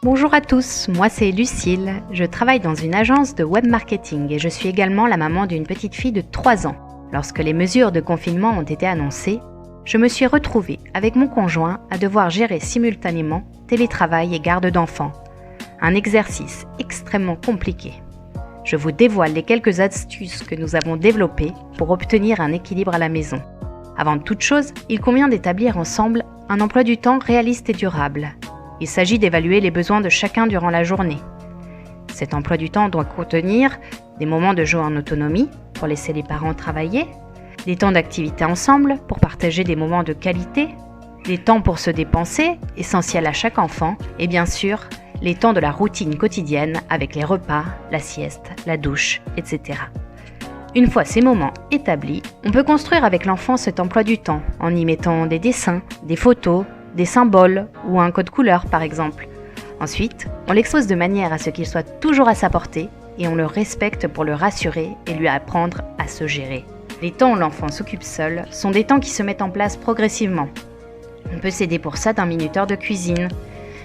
Bonjour à tous, moi c'est Lucille, je travaille dans une agence de web marketing et je suis également la maman d'une petite fille de 3 ans. Lorsque les mesures de confinement ont été annoncées, je me suis retrouvée avec mon conjoint à devoir gérer simultanément télétravail et garde d'enfants. Un exercice extrêmement compliqué. Je vous dévoile les quelques astuces que nous avons développées pour obtenir un équilibre à la maison. Avant toute chose, il convient d'établir ensemble un emploi du temps réaliste et durable. Il s'agit d'évaluer les besoins de chacun durant la journée. Cet emploi du temps doit contenir des moments de jeu en autonomie pour laisser les parents travailler, des temps d'activité ensemble pour partager des moments de qualité, des temps pour se dépenser, essentiels à chaque enfant, et bien sûr, les temps de la routine quotidienne avec les repas, la sieste, la douche, etc. Une fois ces moments établis, on peut construire avec l'enfant cet emploi du temps en y mettant des dessins, des photos, des symboles ou un code couleur par exemple. Ensuite, on l'expose de manière à ce qu'il soit toujours à sa portée et on le respecte pour le rassurer et lui apprendre à se gérer. Les temps où l'enfant s'occupe seul sont des temps qui se mettent en place progressivement. On peut s'aider pour ça d'un minuteur de cuisine.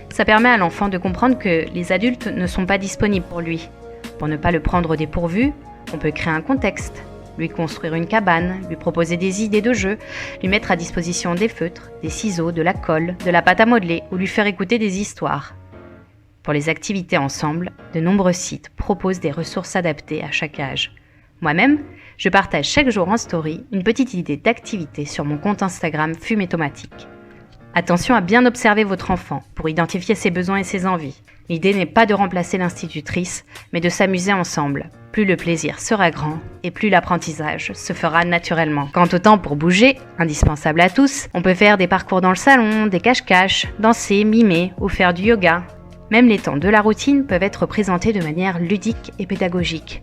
Ça permet à l'enfant de comprendre que les adultes ne sont pas disponibles pour lui. Pour ne pas le prendre au dépourvu, on peut créer un contexte, lui construire une cabane, lui proposer des idées de jeu, lui mettre à disposition des feutres, des ciseaux, de la colle, de la pâte à modeler ou lui faire écouter des histoires. Pour les activités ensemble, de nombreux sites proposent des ressources adaptées à chaque âge. Moi-même, je partage chaque jour en story une petite idée d'activité sur mon compte Instagram Fumétomatique. Attention à bien observer votre enfant pour identifier ses besoins et ses envies. L'idée n'est pas de remplacer l'institutrice, mais de s'amuser ensemble. Plus le plaisir sera grand et plus l'apprentissage se fera naturellement. Quant au temps pour bouger, indispensable à tous, on peut faire des parcours dans le salon, des cache-cache, danser, mimer ou faire du yoga. Même les temps de la routine peuvent être présentés de manière ludique et pédagogique.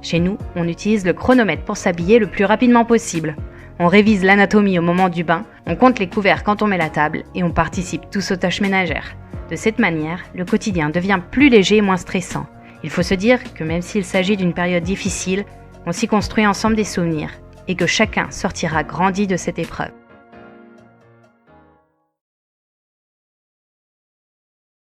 Chez nous, on utilise le chronomètre pour s'habiller le plus rapidement possible. On révise l'anatomie au moment du bain, on compte les couverts quand on met la table et on participe tous aux tâches ménagères. De cette manière, le quotidien devient plus léger et moins stressant. Il faut se dire que même s'il s'agit d'une période difficile, on s'y construit ensemble des souvenirs et que chacun sortira grandi de cette épreuve.